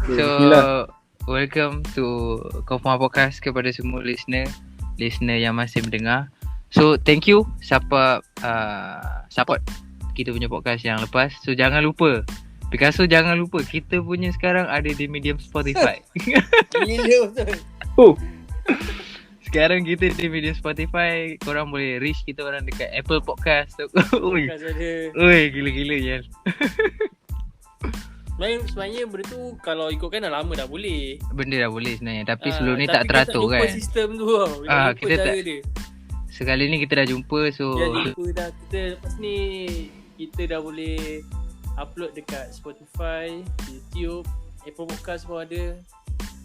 So, welcome to Konfirma Podcast kepada semua listener yang masih mendengar. So, thank you siapa support kita punya podcast yang lepas. So, jangan lupa Picasso, jangan lupa kita punya sekarang ada di medium Spotify. Gila betul. Sekarang kita di medium Spotify. Korang boleh reach kita orang dekat Apple Podcast. Ui, gila-gila je. Sebenarnya benda tu kalau ikutkan dah lama dah boleh. Benda dah boleh sebenarnya. Tapi sebelum ni tak teratur kan. kan. Tapi sistem tu tau. Kita tak dia. Sekali ni kita dah jumpa. So jumpa dah. Kita lepas ni kita dah boleh upload dekat Spotify, YouTube, Apple Podcast pun ada.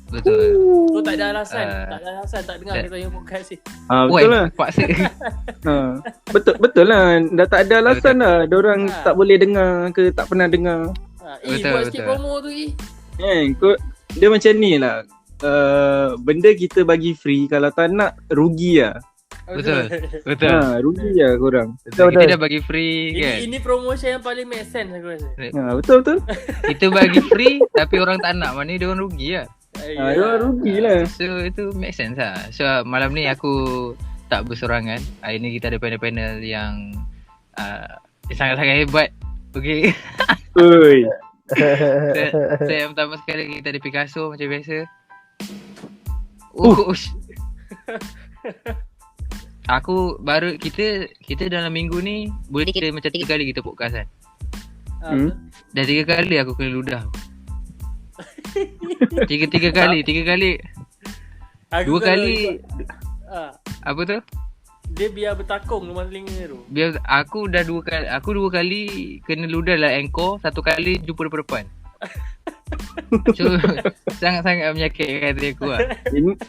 Betul. So tak ada alasan. Tak dengar kita punya podcast ni. Betul lah. Paksa. Betul lah. Dah tak ada alasan lah. Diorang tak boleh dengar ke tak pernah dengar. Buat sikit promo tu Dia macam ni lah. Benda kita bagi free. Kalau tak nak, rugi lah. Betul. Rugi lah korang. Betul. Kita dah bagi free kan. Ini promotion yang paling make sense aku rasa. Betul. Kita bagi free tapi orang tak nak. Mana dia orang rugi lah. Diorang rugi lah. So itu make sense lah. So malam ni aku tak bersorangan. Hari ni kita ada panel-panel yang sangat-sangat hebat. Okay. Oi. So yang pertama sekali kita ada Picasso macam biasa. Aku baru kita dalam minggu ni boleh kira macam 3 kali kita podcast kan. Dah 3 kali aku kena ludah. 3 kali 2 kali apa tu? Dia biar bertakung rumah telinga tu. Biar aku dah 2 kali. Aku 2 kali kena ludah lah anchor, 1 kali jumpa depan. So sangat-sangat menyakitkan hati aku lah.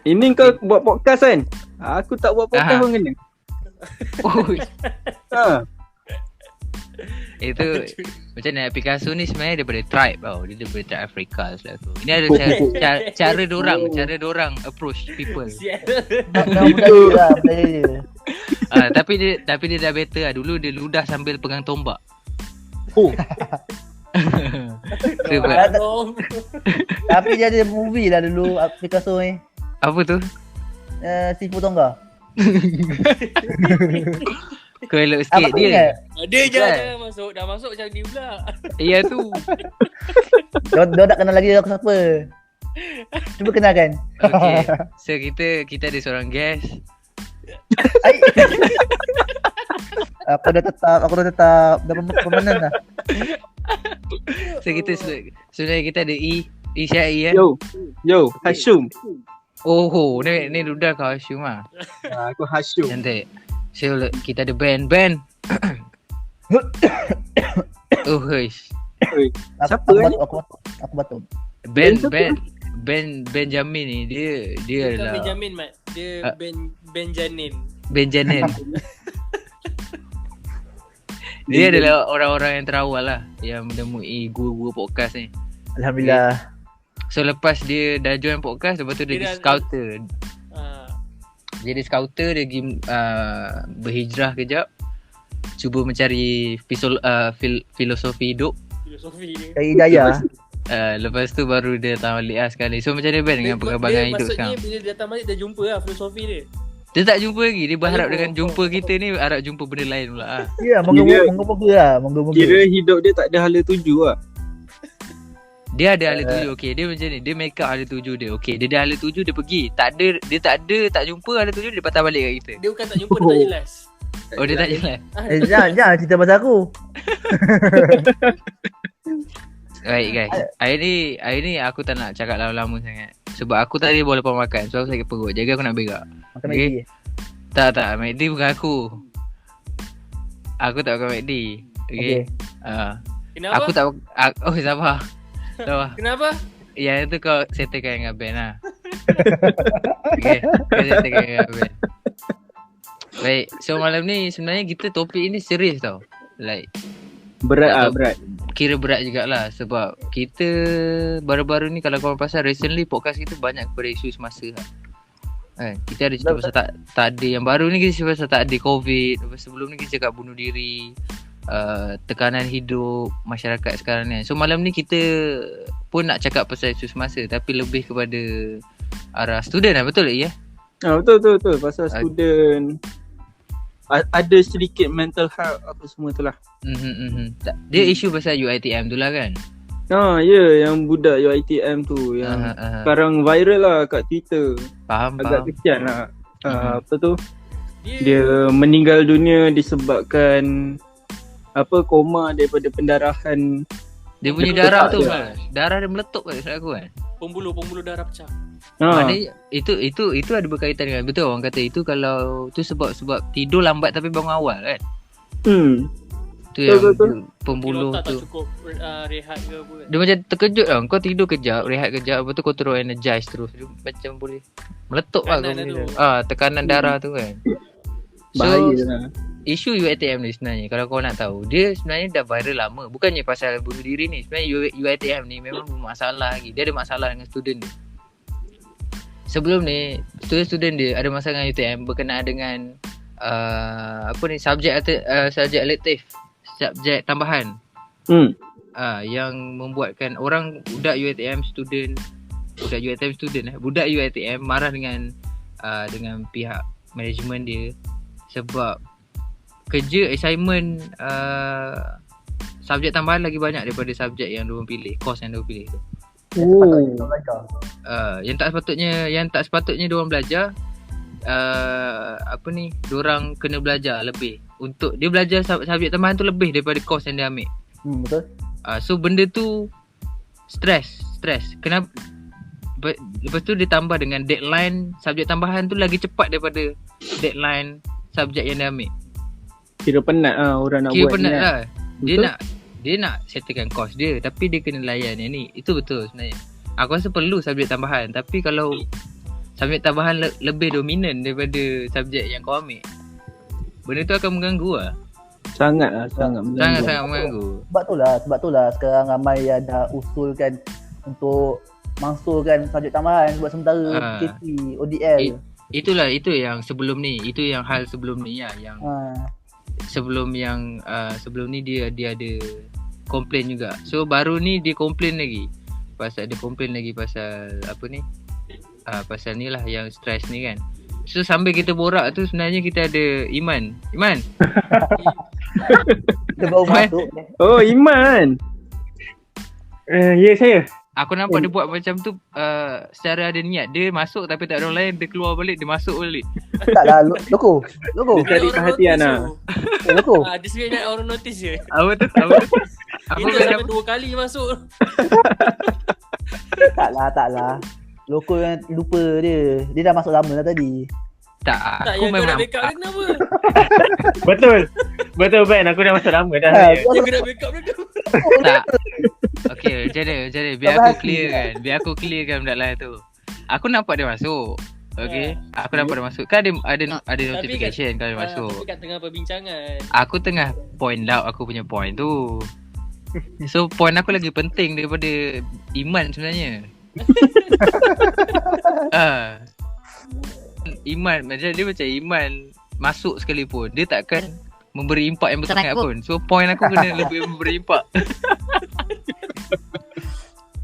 Ini kau buat podcast kan? Aku tak buat podcast pun kena. Itu macam mana Picasso ni sebenarnya daripada tribe tau. Dia daripada tribe Afrika selaku. Ini ada cara dorang approach people. Itu lah dia. Tapi dia dah better lah. Dulu dia ludah sambil pegang tombak. Tapi dia ada movie lah dulu Picasso ni. Apa tu? Sifu Tongga. Kau elok sikit dia. Dia jangan masuk. Dah masuk macam ni pula. Ya tu. Dia tak kenal lagi aku siapa. Cuba kenalkan. Okay. So kita ada seorang guest. Aku dah tetap dah permanen dah. So kita sebenarnya kita ada Syai ya. Yo, Hashim. Ni ludah kau Hashim ah. Aku Hashim. Cantik. So kita ada band. Siapa ni? Aku batuk. Benjamin ni dia adalah Benjamin Mat. Dia Benjamin. Dia adalah orang-orang yang terawal lah yang menemui guru-guru podcast ni. Alhamdulillah. So lepas dia dah join podcast, lepas tu dia jadi scouter. Jadi scouter dia pergi berhijrah kejap, cuba mencari filosofi hidup. Filosofi dia. Cari hidayah. Lepas tu baru dia datang balik sekali. So macam mana Ben dengan perkembangan hidup sekarang? Maksudnya bila dia datang balik dah jumpa lah filosofi dia. Dia tak jumpa lagi. Dia berharap dengan jumpa kita ni harap jumpa benda lain pula. Ya, moga-moga lah. Kira hidup dia tak ada hala tuju lah. Dia ada hala tuju. Okay, dia macam ni. Dia make up hala tuju dia. Okay, dia dah hala tuju, dia pergi. Dia tak jumpa hala tuju, dia patah balik kat kita. Dia bukan tak jumpa, dia tak jelas. Dia tak jelas. Jangan cerita pasal aku. Baik guys. Hari ni aku tak nak cakap lama-lama sangat. Sebab aku tadi boleh lepas makan. So aku sakit perut. Jaga aku nak berak. Makan Maggi. Tak. McD bukan aku. Aku tak makan McD. Okay. Kenapa? Aku tak. Sabar. Kenapa? Yang tu kau settlekan dengan Ben lah. Okay. Kau settlekan dengan Ben. Baik. So malam ni sebenarnya kita topik ni serius tau. Like Berat. Kira berat jugalah. Sebab kita baru-baru ni kalau korang pasal recently podcast kita banyak kepada isu semasa lah. Kita ada cerita pasal tak ada. Yang baru ni kita cerita pasal tak ada COVID. Lepas sebelum ni kita cakap bunuh diri. tekanan hidup masyarakat sekarang ni. So malam ni kita pun nak cakap pasal isu semasa tapi lebih kepada arah student lah, betul tak ya? Betul pasal student ada sedikit mental health apa semua tu lah. Dia isu pasal UiTM tu lah kan? Yang budak UiTM tu yang sekarang viral lah kat Twitter. Faham. Agak kesian lah. Apa tu? Dia meninggal dunia disebabkan koma daripada pendarahan. Dia punya darah tu kan. Darah dia meletup kat aku kan. Pembuluh darah pecah. Maknanya itu ada berkaitan dengan, betul orang kata itu kalau tu sebab tidur lambat tapi bangun awal kan. Tu yang betul. Pembuluh tak tu. cukup rehat ke apa kan. Dia macam terkejut lah. Kau tidur kejap, rehat kejap, lepas tu kau terus energize terus. Dia macam boleh meletup lah kau punya. Tekanan darah tu kan. Bahaya lah. Isu UiTM ni sebenarnya kalau kau nak tahu, dia sebenarnya dah viral lama. Bukannya pasal bunuh diri ni. Sebenarnya UiTM ni memang bermasalah lagi. Dia ada masalah dengan student dia. Sebelum ni student dia ada masalah dengan UiTM berkenaan dengan subjek elektif, subjek tambahan. Yang membuatkan budak UiTM marah dengan pihak management dia sebab kerja assignment subjek tambahan lagi banyak daripada subjek yang diorang pilih, course yang diorang pilih tu. Yang tak sepatutnya diorang belajar, diorang kena belajar lebih. Untuk dia belajar subjek tambahan tu lebih daripada course yang dia ambil. Betul. So benda tu stress. Kenapa? Lepas tu dia tambah dengan deadline subjek tambahan tu lagi cepat daripada deadline subjek yang dia ambil. Kira penat orang nak buat. Kira penat lah. Dia nak settlekan course dia tapi dia kena layan yang ni. Itu betul sebenarnya. Aku rasa perlu subjek tambahan, tapi kalau subjek tambahan lebih dominan daripada subjek yang kau ambil, benda tu akan mengganggu lah. Sangat mengganggu. Sebab tu lah sekarang ramai yang dah usulkan untuk mangsulkan subjek tambahan buat sementara KT, ODL. Itu yang sebelum ni. Itu yang hal sebelum ni lah. Sebelum ni dia ada komplain juga. So baru ni dia komplain lagi. Pasal pasal ni lah yang stress ni kan. So sambil kita borak tu sebenarnya kita ada Iman. Kita baru masuk. Oh, Iman. Ya, saya. Aku nampak dia buat macam tu secara ada niat. Dia masuk tapi tak ada orang lain, dia keluar balik, dia masuk balik. Taklah, loko. Dia cari perhatian lah. Loko. Dia sebenarnya nak orang notice je. Apa tu? Itu sampai 2 kali masuk. Taklah. Loko yang lupa dia. Dia dah masuk lama dah tadi. Tak, Tak, aku yang kau memang nak backup dia kenapa? Betul Ben, aku dah masuk lama dah. Yang kau nak backup dia kenapa? tak. Okay, macam mana? Biar aku clearkan benda lain tu. Aku nampak dia masuk. Okay, aku nampak dia masuk. Kan ada notification kalau dia masuk. Tapi kat tengah perbincangan, Aku tengah point out aku punya point tu. So point aku lagi penting daripada Iman sebenarnya. Iman macam Iman masuk sekalipun dia takkan memberi impak yang bersangat pun. So point aku kena lebih memberi impak.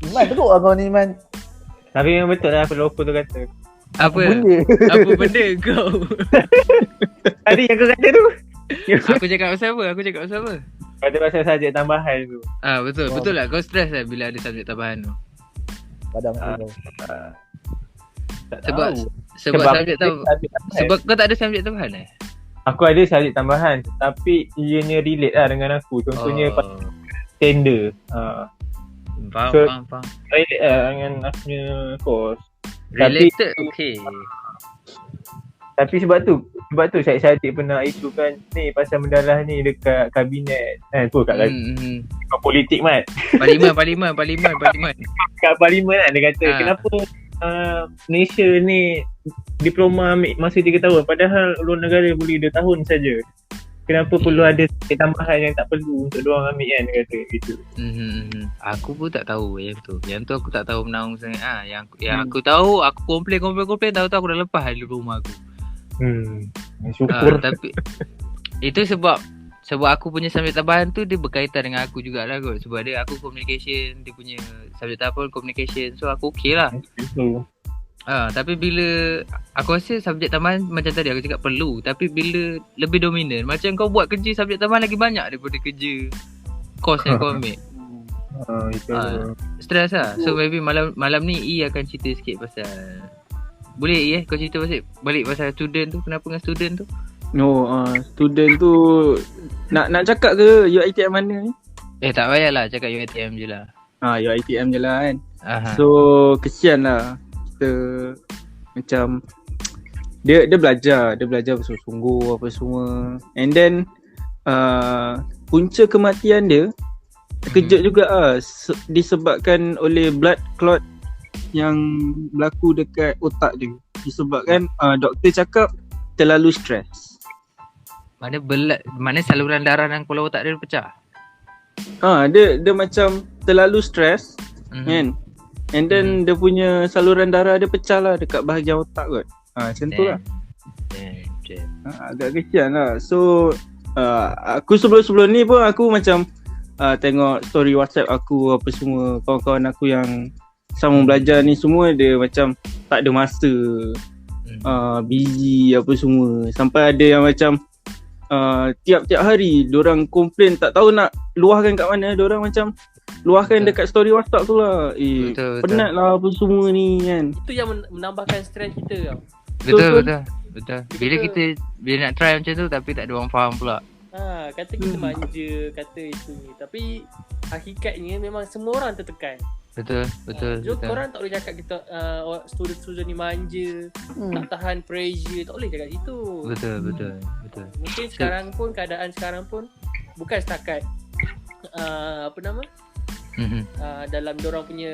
Iman teruk lah kau ni Iman. Tapi memang betul lah apa loko tu kata. Apa benda kau? Tadi yang kau kata tu. Aku cakap pasal apa? Pada pasal subjek tambahan tu. Betul lah. Kau stress lah bila ada subjek tambahan tu. Padang tu. Sebab subjek tambahan. Sebab kau tak ada subjek tambahan Aku ada subjek tambahan tapi ianya relate lah dengan aku. Contohnya tender. Faham. Relate lah dengan aku punya course. Related okay. Tapi sebab tu Syed pernah isukan ni pasal mendalah ni dekat kabinet. Tu kat politik mat. Parlimen. Kat parlimen kan dia kata kenapa Malaysia ni diploma ambil masa 3 tahun padahal luar negara boleh 2 tahun saja. Kenapa perlu ada tambahan yang tak perlu untuk diorang ambil kan, dia kata gitu. Aku pun tak tahu yang tu. Yang tu aku tak tahu menaung sangat. Yang aku tahu aku komplain tahu aku dah lepas dari rumah aku. Syukur. Tapi itu sebab sebab aku punya subjek tambahan tu dia berkaitan dengan aku jugalah kot. Sebab aku communication, dia punya subjek tambahan communication. So aku okey lah. So, Tapi bila aku rasa subjek tambahan macam tadi aku cakap perlu, tapi bila lebih dominan, macam kau buat kerja subjek tambahan lagi banyak daripada kerja course yang kau ambil. itu Stress lah. So maybe malam ni E akan cerita sikit pasal, boleh E kau cerita balik pasal student tu. Kenapa dengan student tu? No, student tu nak cakap ke UiTM mana ni? Tak payahlah cakap UiTM je lah. UiTM je lah kan. Aha. So kesian lah kita macam dia belajar bersungguh-sungguh apa semua. And then punca kematian dia terkejut juga disebabkan oleh blood clot yang berlaku dekat otak dia. Disebabkan doktor cakap terlalu stres. Mana saluran darah dalam kepala otak dia pecah. Dia macam terlalu stres kan. And then dia punya saluran darah dia pecah lah dekat bahagian otak kot. Macam tu lah. Agak kesian lah. So aku sebelum ni pun aku macam tengok story WhatsApp aku apa semua, kawan-kawan aku yang sama belajar ni semua dia macam tak ada masa, busy apa semua. Sampai ada yang macam tiap-tiap hari diorang komplain tak tahu nak luahkan kat mana. Diorang macam luahkan dekat story WhatsApp tu lah. Betul. Penat lah apa semua ni kan. Itu yang menambahkan stres kita tau. Betul. Bila nak try macam tu tapi tak ada orang faham pula. Kata kita manja, kata itu ni. Tapi hakikatnya memang semua orang tertekan. Betul. So korang tak boleh cakap kita student ni manja, tak tahan pressure, tak boleh cakap gitu. Betul. Mungkin sekarang pun keadaan sekarang pun bukan setakat dalam diorang punya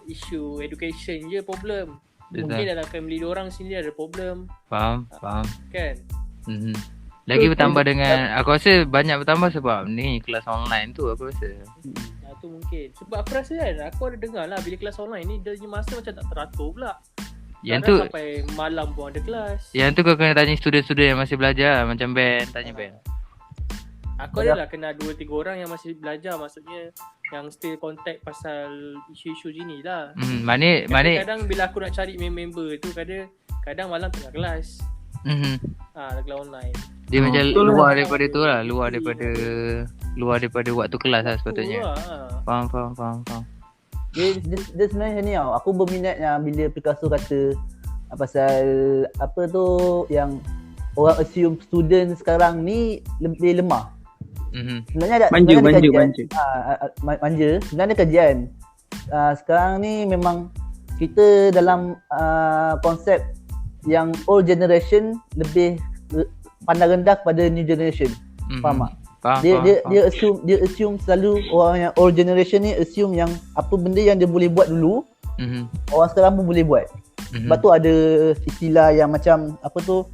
isu education je problem. Betul. Mungkin dalam family diorang sendiri ada problem. Faham. Kan? Lagi bertambah dengan, aku rasa banyak bertambah sebab ni kelas online tu aku rasa. Tu mungkin. Sebab aku rasa kan, aku ada dengar lah bila kelas online ni dia punya masa macam tak teratur pula. Yang tu sampai malam pun ada kelas. Yang tu kau kena tanya student-student yang masih belajar. Macam Ben, tanya Ben. Aku adalah kenal 2-3 orang yang masih belajar. Maksudnya yang still contact pasal isu-isu gini lah. Mana kadang bila aku nak cari member tu kadang malam tengah kelas. Kelas online. Dia macam luar daripada tu lah. Luar daripada waktu kelas lah sepatutnya. Faham. Dia sebenarnya ni tau. Aku berminat yang bila Picasso kata pasal apa tu yang orang assume student sekarang ni lebih lemah. Sebenarnya ada manja. Sebenarnya kajian. Sekarang ni memang kita dalam konsep yang old generation lebih pandang rendah kepada new generation. Faham tak? Dia assume selalu orang yang old generation ni assume yang apa benda yang dia boleh buat dulu, orang sekarang pun boleh buat. Sebab tu ada istilah yang macam apa tu,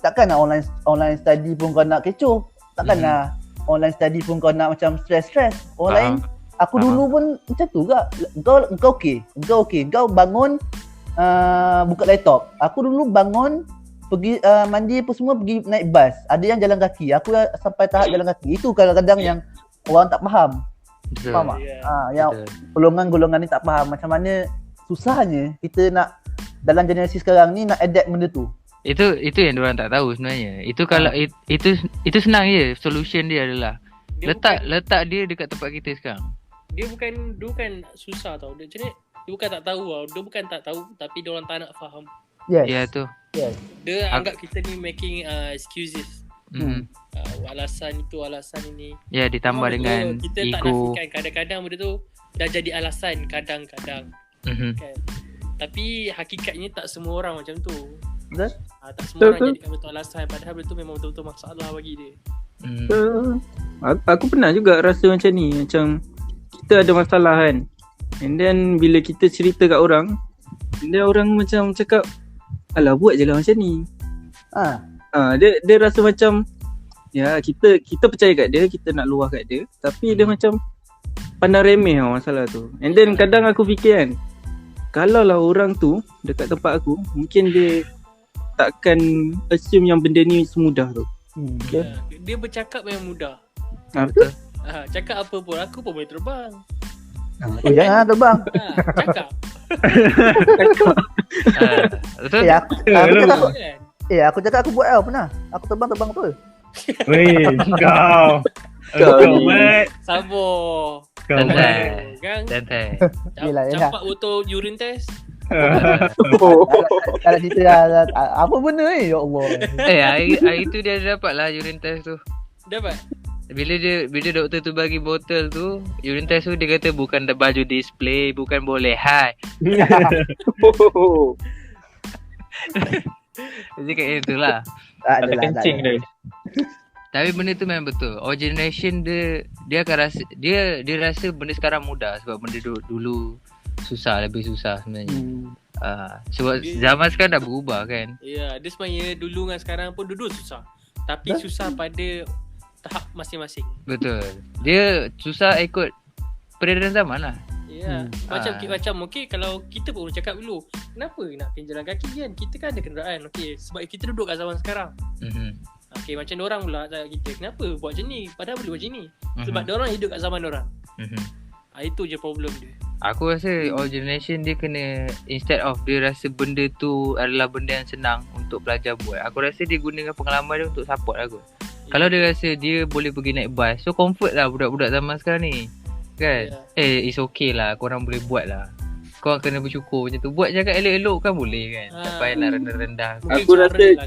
takkan nak online study pun kau nak kecoh. Takkan nak online study pun kau nak macam stress. Orang lain, aku dulu pun macam tu juga. Engkau okey. Engkau bangun buka laptop. Aku dulu bangun pergi mandi apa semua, pergi naik bas. Ada yang jalan kaki. Aku sampai tahap jalan kaki. Itu kadang-kadang yang orang tak faham. Betul. Faham tak? Yang golongan-golongan ni tak faham macam mana susahnya kita nak dalam generasi sekarang ni nak adapt benda tu. Itu yang diorang tak tahu sebenarnya. Itu kalau itu senang je. Solution dia adalah letak dia dekat tempat kita sekarang. Dia bukan susah tau. Dia macam ni, dia bukan tak tahu tau. Dia bukan tak tahu tapi dia orang tak nak faham. Yes. Ya tu. Yes. Dia anggap kita ni making excuses. Alasan itu, alasan ini. Ya, ditambah dengan kita ego. Tak nafikan kadang-kadang benda tu dah jadi alasan kadang-kadang. Kan? Tapi hakikatnya tak semua orang macam tu. Betul? Tak semua orang jadikan betul alasan. Padahal benda tu memang betul-betul masalah bagi dia. Aku pernah juga rasa macam ni. Macam kita ada masalah kan. And then bila kita cerita kat orang, dia orang macam cakap, alah buat je lah macam ni. Dia rasa macam ya kita percaya kat dia, kita nak luah kat dia, tapi dia macam pandang remeh masalah tu. And then kadang aku fikir kan, kalau lah orang tu dekat tempat aku, mungkin dia takkan assume yang benda ni semudah tu. Betul. Dia bercakap memang mudah. Betul. Cakap apa pun, aku pun boleh terbang. Jangan terbang. Cakap. Betul? Aku cakap Kan? aku cakap aku buat pernah. Aku terbang betul. Weh, kau Mat. Sabar. Kau Santai. Mat. Kan? Santai. Yelah. Campak botol urine test. Kalau cerita lah, apa benda ni? Ya Allah. Hari tu dia dapat lah urine test tu. Dapat? Bila doktor tu bagi botol tu, urine test tu dia kata bukan baju display, bukan boleh hide. Dia cakap itulah. Ada kencing dia. Tapi benda tu memang betul. Our generation dia akan rasa dia rasa benda sekarang mudah sebab benda dulu susah, lebih susah sebenarnya. Sebab zaman sekarang dah berubah kan. Ya, dia sebenarnya dulu dengan sekarang pun dulu susah. Tapi susah pada tahap masing-masing. Betul. Dia susah ikut peredaran zaman lah. Ya, macam okey kalau kita pun cakap dulu, kenapa nak kena jalan kaki kan? Kita kan ada kenderaan. Okey, sebab kita duduk kat zaman sekarang. Okey, macam orang pula cakap kita, kenapa buat macam ni? Padahal boleh buat macam ni. Sebab orang hidup kat zaman orang. Itu je problem dia. Aku rasa our generation dia kena, instead of dia rasa benda tu adalah benda yang senang untuk pelajar buat, aku rasa dia gunakan pengalaman dia untuk support lah kot. Kalau dia rasa dia boleh pergi naik bas, so comfort lah budak-budak zaman sekarang ni kan. It's okay lah, korang boleh buat lah. Korang kena bersyukur macam tu. Buat cakap elok-elok kan boleh kan. Tak payahlah rendah-rendah. Aku rasa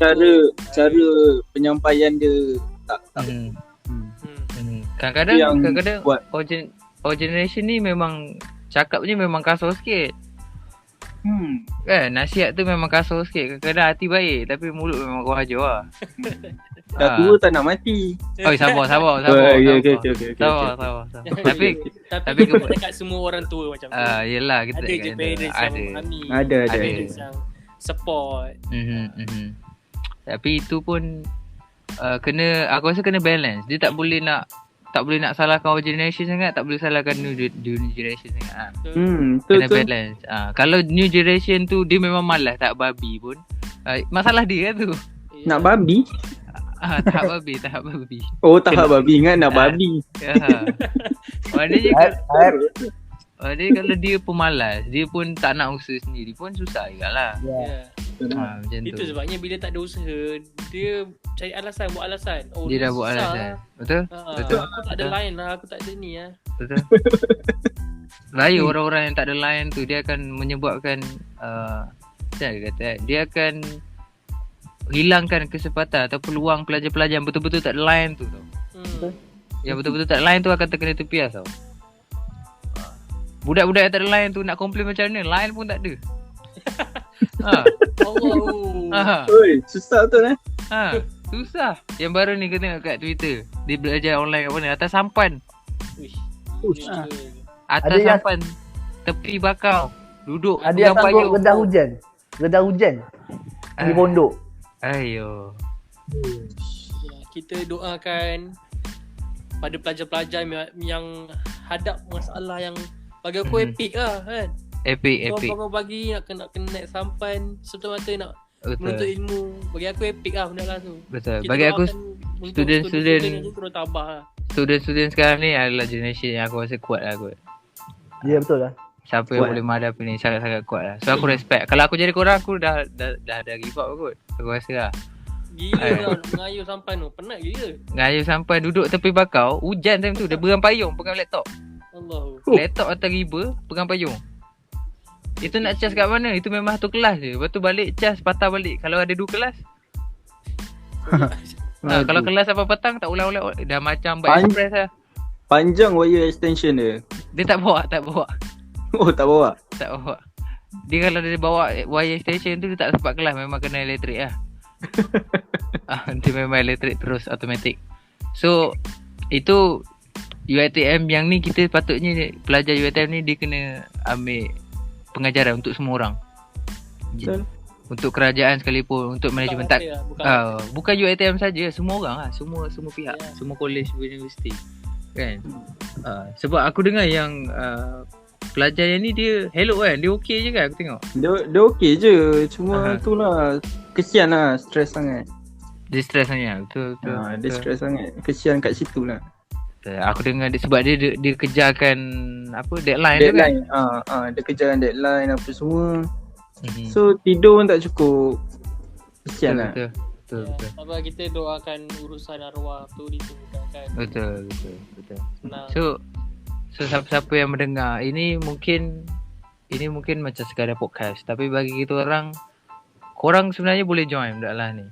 cara penyampaian dia tak. Kadang-kadang our generation ni memang cakapnya memang kasar sikit. Kan, nasihat tu memang kasar sikit. Kadang-kadang hati baik tapi mulut memang kau hajar lah. Dah tua tak nak mati. Sabar. Okay. Sabar. Tapi kita dekat semua orang tua macam tu. Yelah, kita ada je parents yang memahami. Ada. Parents yang support. Tapi itu pun aku rasa kena balance. Dia tak boleh nak salahkan our generation sangat, tak boleh salahkan new generation sangat. Kena balance. Kalau new generation tu dia memang malas tak babi pun, masalah dia tu. Nak babi? Tahap babi. Oh, tahap babi. Ingat nak babi. Maknanya kalau dia pemalas, dia pun tak nak usaha sendiri pun susah jugalah. Macam tu. Itu sebabnya bila tak ada usaha, dia cari alasan, buat alasan. Dia dah buat alasan. Betul? Aku tak ada line lah, aku tak ada ni lah. Betul. Lain orang-orang yang tak ada line tu, dia akan menyebabkan macam dia kata, dia akan hilangkan kesempatan atau peluang pelajar-pelajar yang betul-betul tak ada line tu tau. Yang betul-betul tak ada line tu akan terkena tepias tau. Budak-budak yang tak ada line tu nak komplain macam mana, line pun tak ada. Susah tu lah. Susah. Yang baru ni kau tengok kat Twitter, dia belajar online kat mana, atas sampan. Atas sampan, tepi bakau, duduk. Ada yang sanggup redah hujan di pondok. Ayo. Kita doakan pada pelajar-pelajar yang hadap masalah yang bagi aku epic lah kan. Epic. Bangun pagi nak kena naik sampan semata-mata nak menuntut ilmu. Bagi aku epic lah benda lah tu. Betul. Kita bagi aku student sekarang ni adalah generation yang aku rasa kuat lah kot. Ya betul lah. Siapa yang boleh menghadapi ni sangat-sangat kuat lah. So aku respect. Kalau aku jadi korang, aku dah give up kot. Aku rasa lah. Gila lah mengayuh sampan tu. Penat gila. Mengayuh sampan, duduk tepi bakau. Hujan time tu. Dia pegang payung, pegang laptop. Laptop atas riba, pegang payung. Itu nak cas kat mana? Itu memang satu kelas je. Lepas tu balik cas, patah balik. Kalau ada 2 kelas. Kalau kelas apa petang, tak ulang-ulang. Dah macam bike express lah. Panjang wire extension dia. Dia tak bawa. Oh, tak bawa? Tak bawa. Dia kalau dia bawa wire extension tu, dia tak sempat kelas. Memang kena elektrik lah. Dia memang elektrik terus, automatic. So, itu UiTM yang ni kita patutnya, pelajar UiTM ni dia kena ambil pengajaran untuk semua orang. Betul. Untuk kerajaan sekalipun, untuk manajemen tak. Bukan UiTM saja, semua orang lah. Semua pihak, semua college, universiti. Kan? Sebab aku dengar yang pelajar yang ni dia hello kan, dia okey je kan aku tengok. Dia okey je, cuma itulah kesian lah, stres sangat. Dia stres sangat. Betul. Dia stres sangat. Kesian kat situ lah. Aku dengar sebab dia kejarkan deadline tu kan. Dia kejarkan deadline apa semua. So tidur pun tak cukup. Kesian lah. Betul. Apa kita doakan urusan arwah tu ditunjukkan. Betul. Nah. So siapa yang mendengar ini mungkin macam sekadar podcast, tapi bagi kita orang, korang sebenarnya boleh join dalam ni.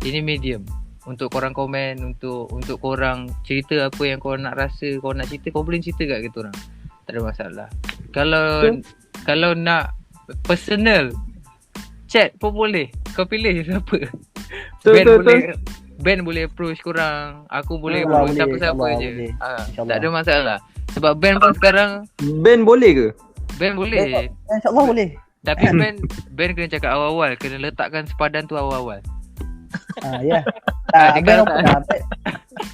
Ini medium untuk korang komen, untuk korang cerita apa yang korang nak rasa, korang nak cerita, korang boleh cerita kat kita orang. Tak ada masalah. Kalau nak personal chat pun boleh. Kau pilih siapa. Ben boleh approach korang, aku boleh approach siapa-siapa je. Tak ada masalah. Sebab Ben pun sekarang boleh ke? Ben boleh. InsyaAllah boleh. Tapi Ben kena cakap awal-awal, kena letakkan sepadan tu awal-awal. Ya.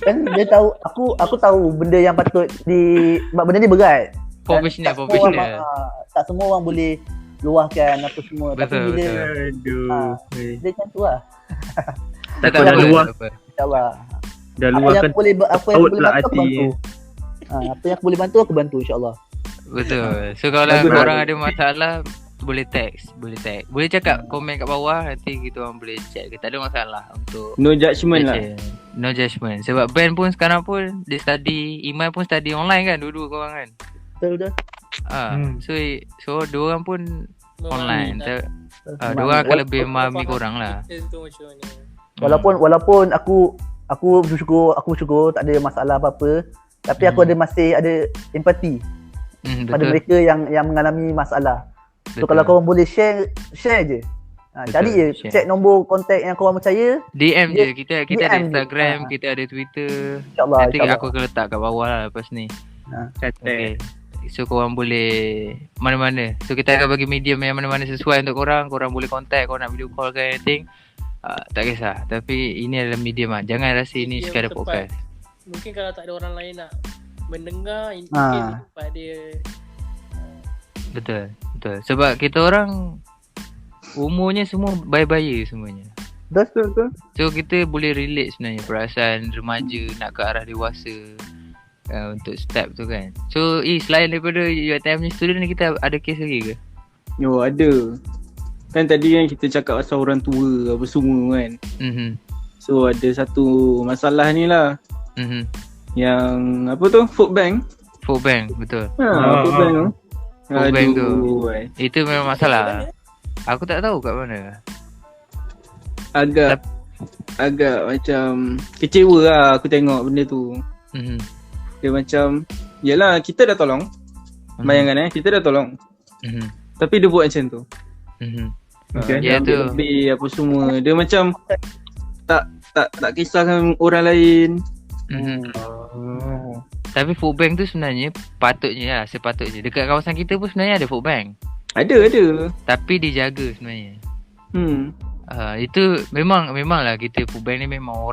Ben dia tahu, aku tahu benda yang patut sebab benda ni berat. Professional. Tak semua orang boleh luahkan apa semua. Betul. Tapi bila dia macam tu lah. Tak luah. InsyaAllah. Dah luahkan. Apa yang boleh bantu, aku bantu. Apa yang aku boleh bantu, aku bantu insyaAllah. Betul. So kalau korang ada masalah, boleh text, boleh cakap komen kat bawah, nanti kita orang boleh chat ke. Tak ada masalah untuk no judgement lah. No judgement. Sebab Ben pun sekarang pun dia study, Iman pun study online kan, dua-dua korang kan. Betul. So dua orang pun online. Dua orang akan lebih memahami korang lah. Walaupun aku bersyukur tak ada masalah apa-apa, tapi aku masih ada empati pada mereka yang mengalami masalah. So kalau korang boleh share je. Cari je, check nombor kontak yang korang percaya. DM je. Kita ada Instagram, kita ada Twitter. InsyaAllah. Nanti aku akan letak kat bawah lah lepas ni. Okay. So korang boleh mana-mana. So kita akan bagi medium yang mana-mana sesuai untuk korang. Korang boleh contact, korang nak video call ke anything. Tak kisah. Tapi ini adalah medium lah. Jangan rasa ini sekadar podcast. Mungkin kalau tak ada orang lain nak mendengar, mungkin tempat dia. Betul. Sebab kita orang umurnya semua baya-baya semuanya. Betul. So kita boleh relate sebenarnya perasaan remaja nak ke arah dewasa, untuk step tu kan. So selain daripada UiTM ni student ni, kita ada kes lagi ke? Ada. Kan tadi kan kita cakap pasal orang tua apa semua kan. So ada satu masalah ni lah. Yang apa tu? Food bank, betul. Food bank tu. Food bank tu. Itu memang masalah. Aku tak tahu kat mana. Agak macam kecewa lah aku tengok benda tu. Dia macam, yelah kita dah tolong. Bayangkan kita dah tolong. Tapi dia buat macam tu. Dia ambil lebih apa semua. Dia macam tak kisahkan orang lain. Tapi food bank tu sebenarnya sepatutnya dekat kawasan kita pun sebenarnya ada food bank. Ada. Tapi dijaga sebenarnya. Itu memanglah kita food bank ni memang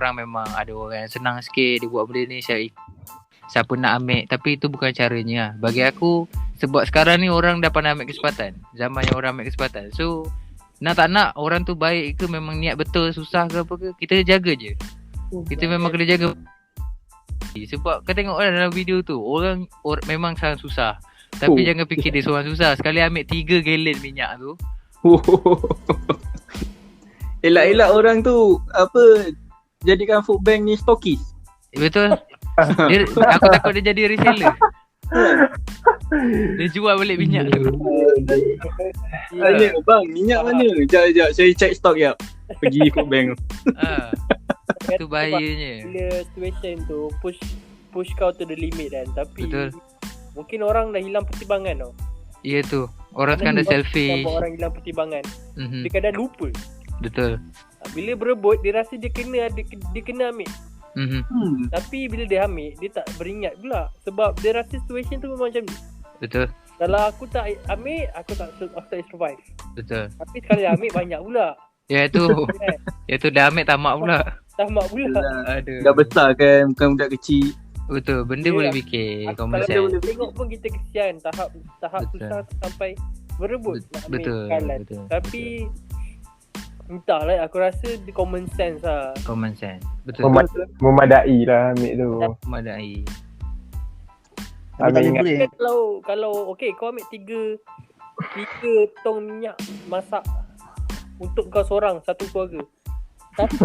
ada orang yang senang sikit dia buat benda ni, siapa nak ambil. Tapi itu bukan caranya lah. Bagi aku, sebab sekarang ni orang dah pandai ambil kesempatan. Zaman yang orang ambil kesempatan. So nak tak nak orang tu baik ke, memang niat betul, susah ke apa ke, kita jaga je. Kita memang kena jaga. Sebab kau tengok dalam video tu, orang memang sangat susah. Tapi jangan fikir dia seorang susah. Sekali ambil 3 gallon minyak tu. Elak-elak orang tu jadikan food bank ni stokis. Betul. Aku takut dia jadi reseller. Dia jual balik minyak tu. Tanya bang, minyak mana? Sekejap saya check stok jap. Pergi food bank tu. Itu bahayanya. Bila situation tu push kau to the limit kan. Tapi betul, mungkin orang dah hilang pertimbangan tau. Ya tu. Orang sekarang dah selfish. Orang hilang pertimbangan. Dia kadang lupa. Betul. Bila berebut dia rasa dia kena ambil. Tapi bila dia ambil, dia tak beringat pula. Sebab dia rasa situation tu memang macam ni. Betul. Kalau aku tak ambil, aku tak survive. Betul. Tapi sekali ambil banyak pula. Ya tu. Ya tu dah ambil tamak pula. Tamak pula. Aduh. Dah besar kan, bukan budak kecil. Betul. Benda boleh fikir. Kalau dia boleh tengok pun kita kesian. Tahap susah sampai berebut nak ambil kalan. Tapi Entahlah, aku rasa di common sense lah. Common sense. Betul. Memadai lah ambil tu. Memadai. Tapi tak boleh boleh. Kalau okey, kau ambil 3 tong minyak masak untuk kau seorang, satu keluarga. Tapi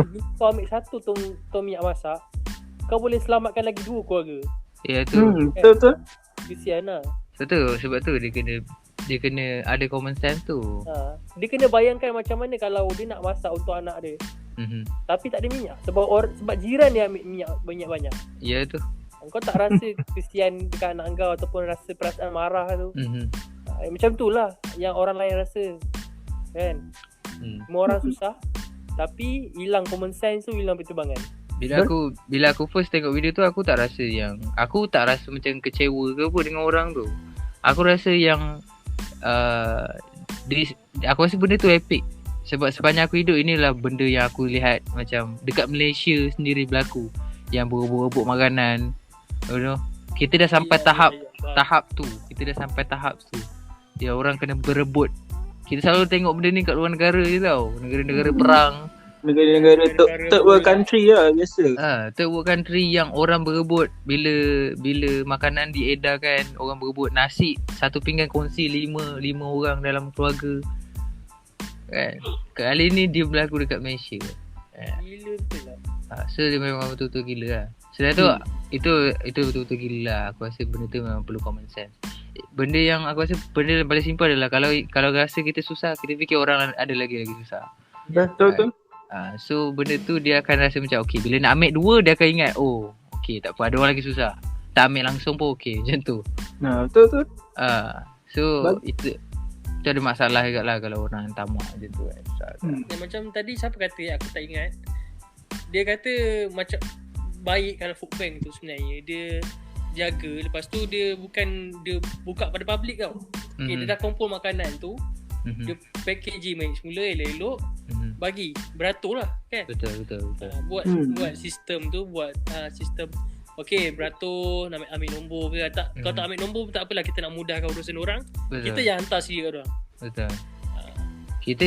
kau ambil 1 tong minyak masak, kau boleh selamatkan lagi 2 keluarga. Ya tu. Betul. Kesian lah. Betul. Sebab tu dia kena ada common sense tu. Dia kena bayangkan macam mana kalau dia nak masak untuk anak dia. Tapi tak ada minyak sebab jiran dia ambil minyak banyak-banyak. Ya tu. Kau tak rasa kesian dekat anak kau ataupun rasa perasaan marah tu. Macam tu lah yang orang lain rasa. Kan? Semua orang susah tapi hilang common sense tu, hilang pertimbangan. Bila aku first tengok video tu, aku tak rasa macam kecewa ke apa dengan orang tu. Aku rasa yang aku rasa benda tu epic. Sebab sepanjang aku hidup, inilah benda yang aku lihat macam dekat Malaysia sendiri berlaku. Yang berebut-rebut makanan. You know, kita dah sampai tahap tu. Kita dah sampai tahap tu. Dia orang kena berebut. Kita selalu tengok benda ni kat luar negara je tau. Negara-negara perang. Negara-negara third world country lah biasa. Third world country yang orang berebut. Bila makanan diedarkan, orang berebut. Nasi satu pinggan kongsi 5 orang dalam keluarga. Kan? Kali ni dia berlaku dekat Malaysia. Gila betul lah. So dia memang betul-betul gila lah. Selain tu itu betul-betul gila lah. Aku rasa benda tu memang perlu common sense. Benda yang aku rasa benda yang paling simple adalah kalau rasa kita susah, kita fikir orang ada lagi susah. Betul. So benda tu dia akan rasa macam okay, bila nak ambil 2 dia akan ingat, oh okay, tak apa, ada orang lagi susah, tak ambil langsung pun okay, macam tu. Betul. So itu ada masalah juga lah kalau orang tamak macam tu kan. Macam tadi siapa kata, aku tak ingat, dia kata macam baik kalau food bank tu sebenarnya dia jaga, lepas tu dia buka pada public tau. Okay, dia dah kumpul makanan tu, dia packaging semula elok-elok, bagi beratur lah kan. Betul. Buat sistem tu, sistem okey, beratur nak ambil nombor ke tak. Kalau tak ambil nombor tak apalah, kita nak mudahkan urusan orang. Betul. Kita yang hantar sendiri kat orang. Betul.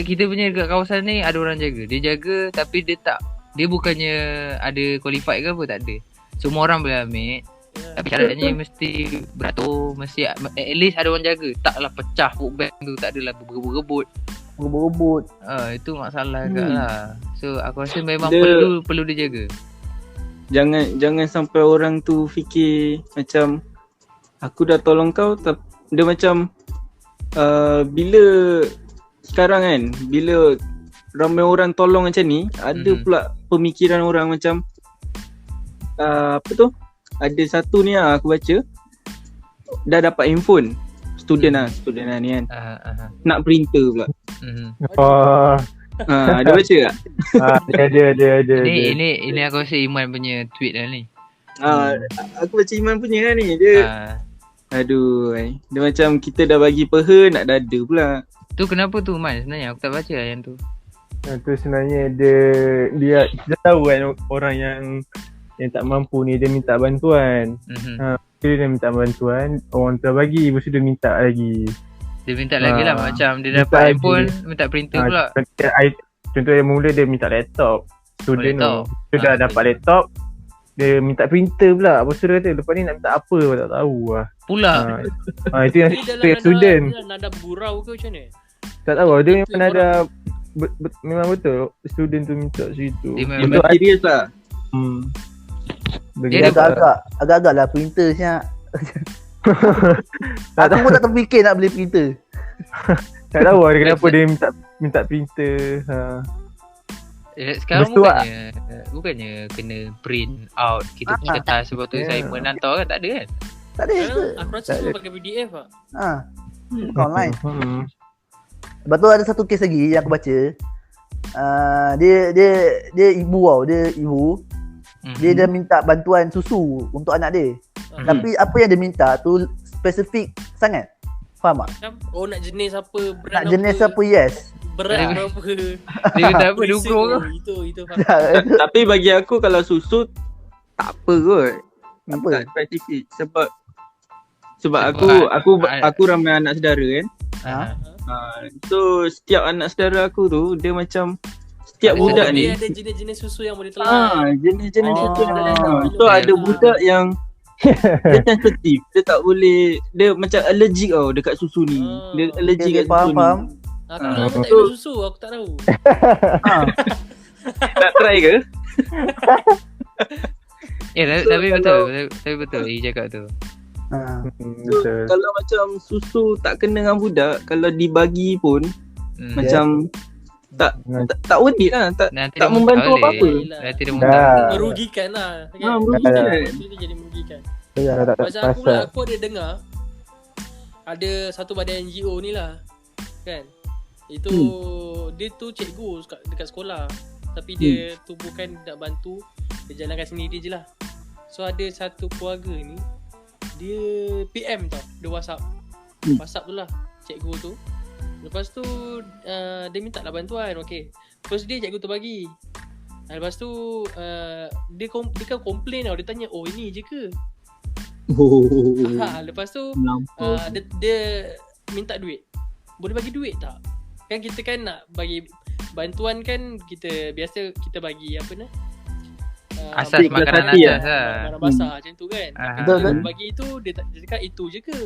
Kita punya dekat kawasan ni ada orang jaga. Dia jaga tapi dia bukannya ada qualified ke apa, tak ada. Semua orang boleh ambil. Tapi syaratnya mesti beratur, mesti at least ada orang jaga. Taklah pecah food bank tu, tak adalah berebut. Itu masalah agak lah. So aku rasa memang perlu dijaga. Jangan sampai orang tu fikir macam aku dah tolong kau, dia macam bila sekarang kan, bila ramai orang tolong macam ni, ada pula pemikiran orang macam ada satu ni aku baca dah dapat handphone student lah ni kan, nak printer pula. Ada baca tak? Ada. Ini aku rasa Iman punya tweet lah ni. Aku baca Iman punya lah ni. Dia dia macam kita dah bagi peha, nak dada pula. Tu kenapa tu Man sebenarnya? Aku tak baca lah yang tu. Tu sebenarnya dia kita tahu kan orang yang tak mampu ni, dia minta bantuan. Dia minta bantuan, orang tu bagi, lepas tu dia minta lagi. Dia minta lagi lah, macam dia dapat handphone, minta printer pula. Contoh yang mula dia minta laptop. Student tu. Dia dah dapat laptop, dia minta printer pula. Lepas tu dia kata, lepas ni nak minta apa tak tahu lah. Pula. Itu yang student. Dia nak ada gurau ke macam ni? Tak tahu, dia memang ada memang betul student tu minta situ. Dia memang serius lah. Dia agak-agak lah printer siap. Aku pun tak terfikir nak beli printer. Tak tahu lah kenapa dia minta printer. Sekarang bukannya kena print out kita punya kertas sebab tu saya menantar kan, tak ada kan? Tak ada. Aku rasa semua pakai PDF lah. Bukan online. Lepas tu ada satu kes lagi yang aku baca. Dia ibu tau, dia dah minta bantuan susu untuk anak dia. Tapi apa yang dia minta tu spesifik sangat. Faham tak? Oh, nak jenis apa, brand nak jenis apa, yes. Berat berapa. Dia minta apa, 20 ke? Itu faham. Tapi bagi aku kalau susu tak apa kot. Apa? Tak spesifik sebab aku ramai anak saudara kan. So setiap anak saudara aku tu dia macam setiap budak ni ada jenis-jenis susu yang boleh telan. jenis-jenis susu yang Oh. telan. So ada budak yang dia sensitif, dia tak boleh, dia macam allergic tau dekat susu ni. Dia allergic Okay, kat susu faham. ni. Aku lama tak minum susu, aku tak tahu. Nak try ke? Tapi betul Ii cakap tu. Betul. Kalau macam susu tak kena dengan budak, kalau dibagi pun macam tak worth it lah, tak Nanti tak dia membantu muntah apa-apa. balik. Nanti dia Dah. muntah. Merugikan lah kan? Merugikan. Itu jadi merugikan. Ya. Tak Macam aku pula, aku ada dengar ada satu badan NGO ni lah kan. Itu dia tu cikgu dekat sekolah, tapi dia tu bukan nak bantu, dia jalankan sendiri je lah. So ada satu keluarga ni, dia PM tau, dia WhatsApp tu lah cikgu tu. Lepas tu dia minta lah bantuan. Okay, first day cikgu tu bagi. Lepas tu dia kan complain tau. Dia tanya, oh ini je ke? Lepas tu dia minta duit. Boleh bagi duit tak? Kan kita kan nak bagi bantuan kan, kita biasa kita bagi apa ni? Asas makanan hati asas lah. Makanan basah macam tu kan. Betul kan? Bagi itu dia cakap itu je ke?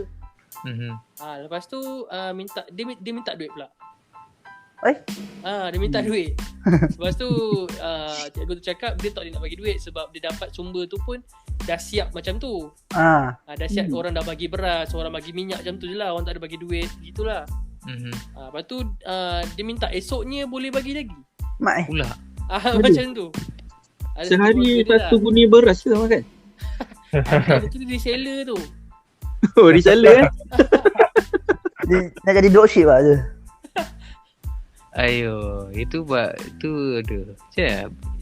Lepas tu dia minta duit pula. Dia minta duit. Lepas tu cikgu tu cakap dia tak boleh nak bagi duit sebab dia dapat sumber tu pun dah siap macam tu. Dah siap, orang dah bagi beras, orang bagi minyak macam tu je lah. Orang tak ada bagi duit gitulah. Lepas tu dia minta esoknya boleh bagi lagi. Mak Pula. Macam tu. Sehari satu guni beras ke makan? Itu dia reseller tu. Oh, reseller eh? dia nak jadi dropship lah dia. Ayo, itu aduh.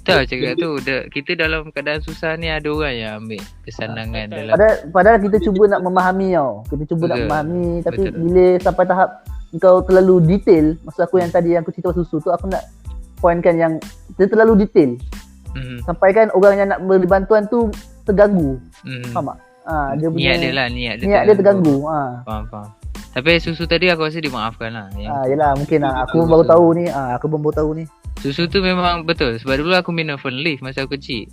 Tahu cakap tu kita dalam keadaan susah ni ada orang yang ambil kesenangan dalam Padahal kita cuba nak memahami tau. Kita cuba nak Betul. memahami, tapi Betul. bila sampai tahap kau terlalu detail, maksud aku yang tadi yang aku cerita pasal susu tu, aku nak pointkan yang dia terlalu detail. Sampai kan orang yang nak beri bantuan tu terganggu. Faham tak? Dia punya niat dia terganggu. Faham. Tapi susu tadi aku rasa dimaafkan lah. Yelah mungkin aku baru tahu ni. Aku baru tahu ni. Susu tu memang betul. Sebab dulu aku minum Fernleaf masa aku kecil.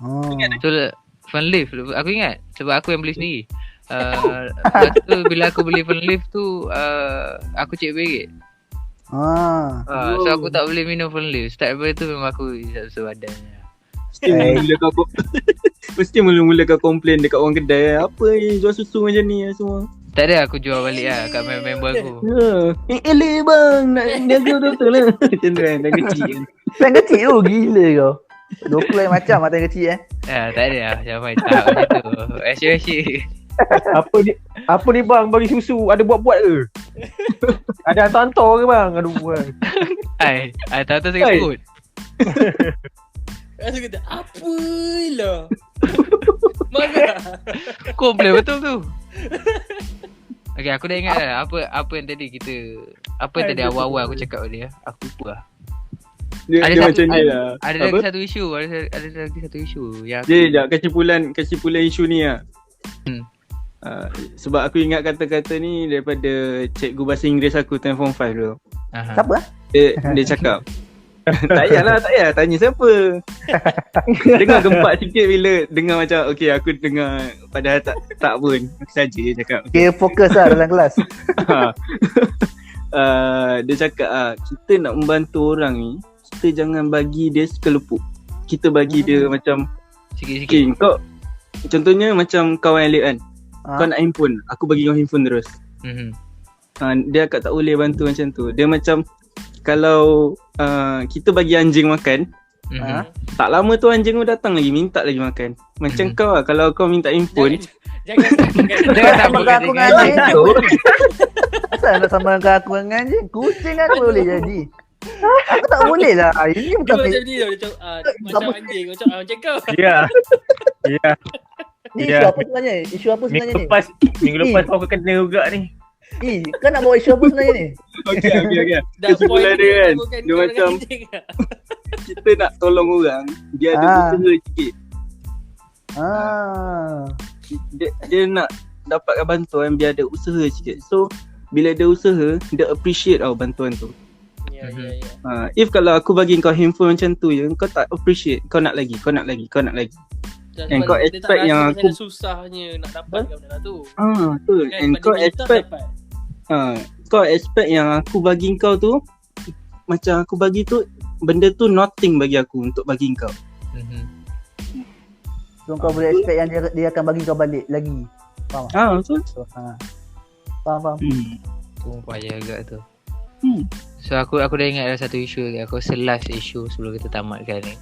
Betul, Fernleaf aku ingat sebab aku yang beli sendiri. Lepas tu bila aku beli Fernleaf tu aku cek berit. So aku tak boleh minum Fernleaf. Start daripada tu memang aku susah badan. Mesti mula-mula kau komplain dekat orang kedai, apa ni jual susu macam ni semua. Tak ada, aku jual balik lah kat member aku. Eleh bang, nak niaga betul lah. Macam tu kan, dah kecil kan. Time kecil tu gila kau. 20 macam lah time kecil Tak ada lah, macam main tak macam tu. Asyik-asyik. Apa ni bang, bagi susu ada buat-buat ke? Ada hantar-hantar ke bang? Aduh bang. Tahu-tahu sakit perut. Lepas tu kata, apa lah? Marah. Komplain betul tu. Okay, aku dah ingat dah apa yang tadi awal-awal aku cakap dia. Aku lupa lah. Dia macam ni lah. Ada lagi satu isu. Ada lagi satu isu yang kesimpulan isu ni lah. Sebab aku ingat kata-kata ni daripada cikgu bahasa Inggeris aku time form 5 dulu. Siapa lah? Dia cakap tak payah tanya siapa. Dengar gempak sikit bila dengar macam okay, aku dengar padahal tak pun. Aku saja dia cakap. Okay, fokus lah dalam kelas. Dia cakap kita nak membantu orang ni, kita jangan bagi dia sekelepuk. Kita bagi dia macam sikit-sikit. okay, kau contohnya macam kawan Alip kan. Kau nak handphone, aku bagi kau handphone terus. Dia akak tak boleh bantu macam tu. Dia macam kalau kita bagi anjing makan, tak lama tu anjing tu datang lagi minta lagi makan. Macam kau lah, kalau kau minta handphone Jangan samakan aku dengan anjing tu. Asal nak samakan aku dengan anjing? Kucing aku boleh jadi. Aku tak boleh lah. Ini bukan dia macam ni tau, macam anjing, macam kau. Ya. Ni isu apa sebenarnya? Isu apa sebenarnya ni? Minggu lepas kau kena juga ni. Kau nak bawa isu apa sebenarnya ni? Okay. Dah Kesimpulan point dia kan, bukan dia kau macam dengan anjing lah. kita nak tolong orang, dia ada usaha sikit. Dia nak dapatkan bantuan, biar ada usaha sikit. So bila ada usaha, dia appreciate bantuan tu. Ya, ya, ya. If kalau aku bagi kau handphone macam tu je, kau tak appreciate, kau nak lagi. And kau expect yang aku susahnya nak dapat benda tu. Tu. And kau expect kau expect yang aku bagi kau tu macam aku bagi tu benda tu nothing bagi aku untuk bagi kau. So kau boleh expect yang dia akan bagi kau balik lagi. Faham? Betul. Faham. Tu payah agak tu. So aku dah ingat ada satu isu lagi. Aku rasa last issue sebelum kita tamatkan ni.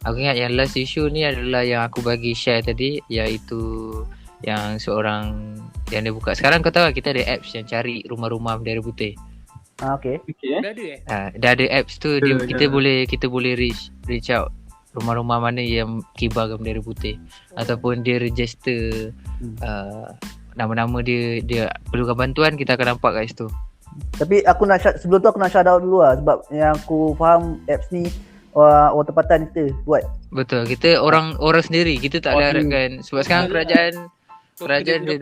Aku ingat yang last issue ni adalah yang aku bagi share tadi, iaitu yang seorang yang dia buka. Sekarang kau tahu kita ada apps yang cari rumah-rumah bendera putih. Okay. Dah ada Dah ada apps tu, kita boleh reach out rumah-rumah mana yang kibarkan bendera putih, ataupun dia register nama-nama dia perlukan bantuan, kita akan nampak kat situ. Tapi aku nak sebelum tu aku nak shout out dulu lah, sebab yang aku faham apps ni orang tempatan kita buat. Betul, kita orang sendiri, kita tak ada harapkan sebab sekarang kerajaan dia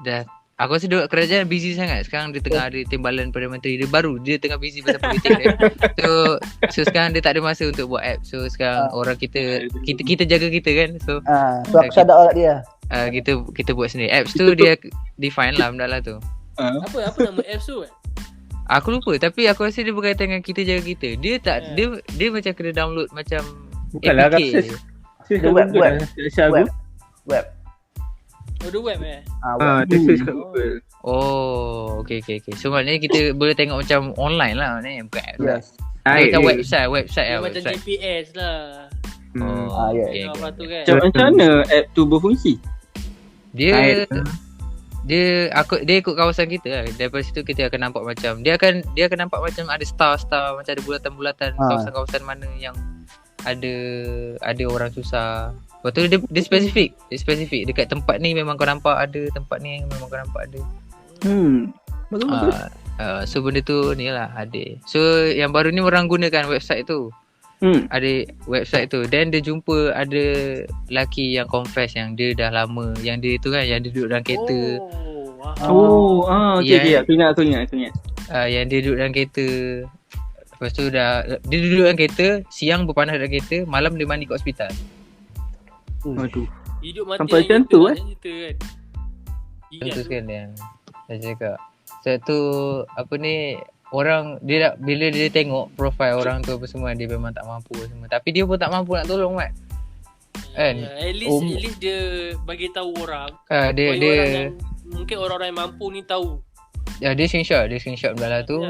dah aku rasa kerajaan busy sangat. Sekarang dia tengah ada timbalan Perdana Menteri dia baru, dia tengah busy pasal politik dia. So sekarang dia tak ada masa untuk buat app. So sekarang orang kita jaga kita kan. So aku shout out dia. Kita buat sendiri. Apps tu dia define lah benda lah tu. Apa nama apps tu? Aku lupa, tapi aku rasa dia berkaitan dengan kita jaga kita. Dia tak dia macam kena download macam bukanlah APK. Web. The web dia search kat Google. Oh, okay. So maknanya kita boleh tengok macam online lah ni, bukan app. Yes. Macam website lah. Macam GPS lah. Okay. Apa tu kan? Macam mana app tu berfungsi? Dia ikut kawasan kita lah. Daripada situ kita akan nampak macam dia akan nampak macam ada star, macam ada bulatan-bulatan kawasan-kawasan mana yang ada orang susah. Lepas tu dia spesifik dekat tempat ni memang kau nampak ada, tempat ni memang kau nampak ada. Bagus. So benda tu ni lah ada. So yang baru ni orang gunakan website tu. Ada website tu. Then dia jumpa ada lelaki yang confess yang dia dah lama, yang dia tu kan, yang dia duduk dalam kereta. Okay, aku ingat. Yang dia duduk dalam kereta. Lepas tu dia duduk dalam kereta, siang berpanas dalam kereta, malam dia mandi kat hospital. Aduh. Hidup mati sampai macam tu kan. Itu sekali yang saya cakap. Sebab tu apa ni, orang dia bila dia tengok profil orang tu apa semua, dia memang tak mampu semua. Tapi dia pun tak mampu nak tolong kan. At least dia bagi tahu orang. Dia mungkin orang-orang yang mampu ni tahu. Dia screenshot benda tu.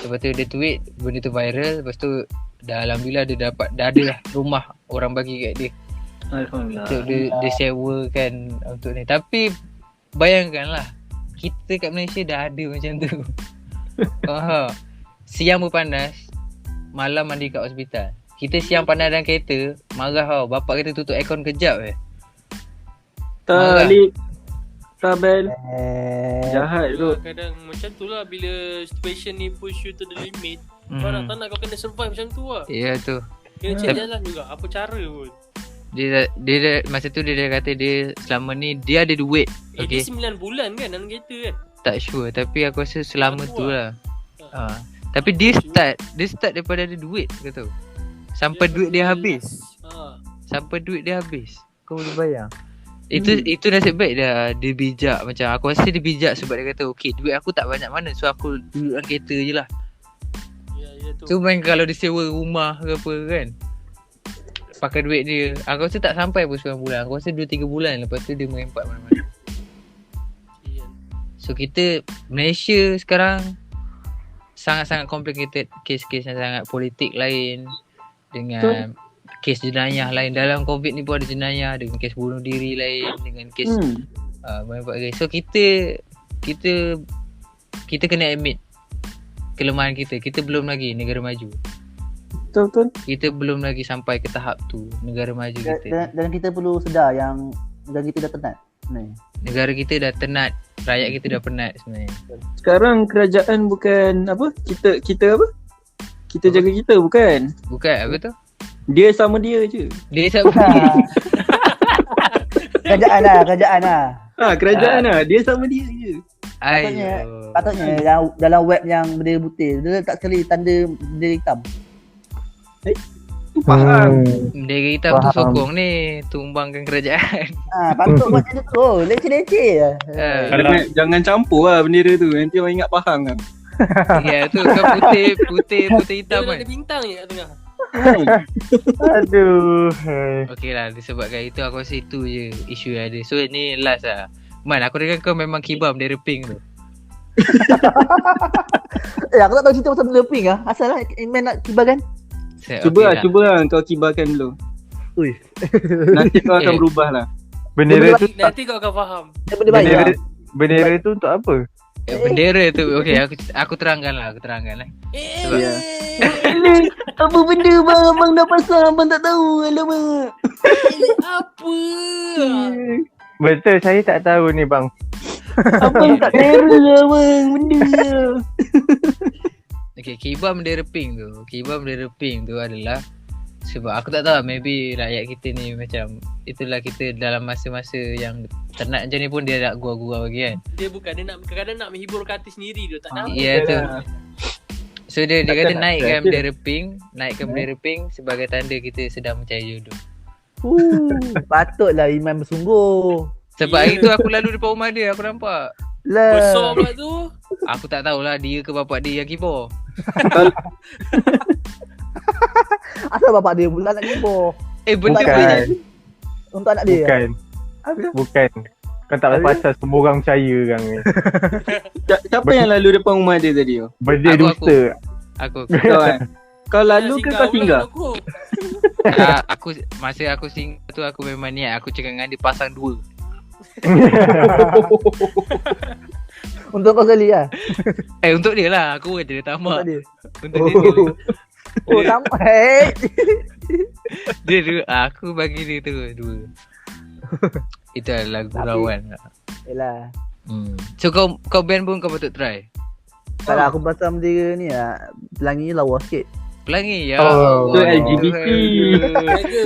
Lepas tu dia tweet, benda tu viral. Lepas tu dah alhamdulillah dia dah ada lah rumah orang bagi kat dia. Alhamdulillah. Untuk dia sewakan untuk ni. Tapi bayangkanlah, kita kat Malaysia dah ada macam tu. Siang berpanas, malam mandi kat hospital. Kita siang panas dalam kereta, marah tau. Bapak kita tutup aircon kejap Talik Tabel jahat tu. Kadang macam tu lah, bila situation ni push you to the limit. Kau nak tak nak kau kena survive macam tu lah. Ya tu. Kena cari jalan juga, apa cara pun. Dia masa tu dia dah kata dia selama ni dia ada duit. Dia 9 bulan kan dalam kereta kan. Tak sure, tapi aku rasa selama tu lah. Tapi dia start daripada ada duit, kau tahu. Sampai duit dia habis. Kau boleh bayang. Itu nasib baik dia bijak. Macam aku rasa dia bijak sebab dia kata okay, duit aku tak banyak mana, so aku duduk dalam kereta je lah. Ya tu. So main kalau dia sewa rumah ke apa kan, pakai duit dia, aku rasa tak sampai pun 9 bulan. Aku rasa 2-3 bulan lepas tu dia merempat mana-mana. So kita Malaysia sekarang sangat-sangat complicated. Kes-kes yang sangat politik lain dengan kes jenayah lain. Dalam COVID ni pun ada jenayah, dengan kes bunuh diri lain, dengan kes banyak lagi. So kita kena admit kelemahan kita. Kita belum lagi negara maju. Betul. Kita belum lagi sampai ke tahap tu, negara maju kita. Dan kita perlu sedar yang negara kita dah penat sebenarnya. Negara kita dah tenat, rakyat kita dah penat sebenarnya. Sekarang kerajaan bukan apa? Kita apa? Kita jaga kita bukan? Bukan, apa tu? Dia sama dia je. Dia sama Kerajaan lah. Kerajaan lah. Dia sama dia je. Patutnya dalam web yang bendera putih dia letak sekali tanda bendera hitam. Faham. Bendera hitam tu sokong ni tumbangkan kerajaan. Patut buat macam tu. Leceh-leceh je. Jangan campur lah bendera tu. Nanti orang ingat Pahang kan. Ya tu kan putih hitam Dia kan. ada bintang je kat tengah. Aduh. Okey lah, disebabkan itu aku rasa itu je isu yang ada. So ni last lah. Man, aku dengar kau memang kibar bendera pink tu. Aku tak tahu cerita pasal bendera pink lah. Asal lah Iman nak kibarkan. Cuba lah kau kibarkan dulu. Ui. Nanti kau akan berubah lah. Bendera tu Nanti kau akan faham. Dia benda baik lah. bendera tu untuk apa? Bendera tu okey aku terangkan lah. Ya. Apa benda bang? Abang dah pasang. Abang tak tahu. Alamak. Apa? Betul, saya tak tahu ni bang. Abang tak kira lah bang. Benda. Okey, kibar bendera pink tu adalah sebab aku tak tahu, maybe rakyat kita ni macam itulah, kita dalam masa-masa yang ternak macam ni pun dia nak gurau-gurau lagi kan. Dia bukan, dia nak kadang-kadang nak menghibur hati sendiri dia tak nak. Ya tu. So dia kata nak naikkan stress bendera pink sebagai tanda kita sedang mencari jodoh. Patutlah Iman bersungguh. Sebab hari tu aku lalu depan rumah dia, aku nampak. Lah. Besar pula tu. Aku tak tahulah dia ke bapak dia yang kibar. Asal bapak dia pula nak kibar? Benda Bukan. boleh. Untuk anak dia. Bukan. Kau tak pasal semua orang percaya kan ni. Siapa yang lalu depan rumah dia tadi? Benda Aku. dusta. Aku Kau kan? Kau lalu ke kau singgah? aku masa aku singgah tu aku memang niat aku cakap dengan dia pasang 2. Untuk kau sekali lah. Untuk dia lah, aku kata dia tamak. Untuk dia. Untuk dia. Oh sampai. Dia 2, aku bagi dia tu 2. Itu adalah gurauan. Yelah. So kau band pun kau patut try. Kalau aku pasang bendera ni lah, pelangi lawa sikit. Pelangi ya. Oh, tu LGBT.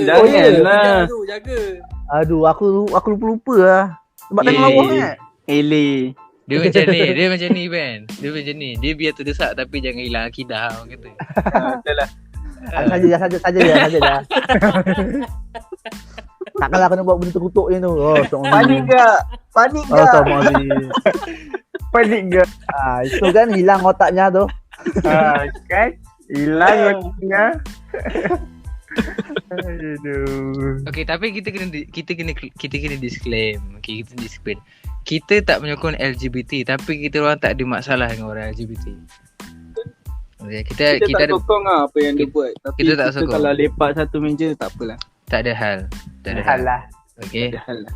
Jaga. Janganlah. Jaga. Aduh, aku lupa-lupa lah. Sebab tengah lawa kan. Ele. Dia macam ni Ben. Dia macam ni. Dia biar terdesak tapi jangan hilang akidah orang kata. Betul lah. Saja dah. Takkanlah kena buat benda terkutuk je tu. Panik tak? Sama ni. Panik ke? Itu kan hilang otaknya tu. Kan? Hilang otaknya. Aduh. Okay, tapi kita kena disclaim. Okay, kita disclaim. Kita tak menyokong LGBT, tapi kita orang tak ada masalah dengan orang LGBT. Okay, kita tak sokong lah apa yang dia buat. Tapi kita tak sokong. Kalau lepak satu meja tak apalah. Tak ada hal. Lah. Okay. Ada hal lah.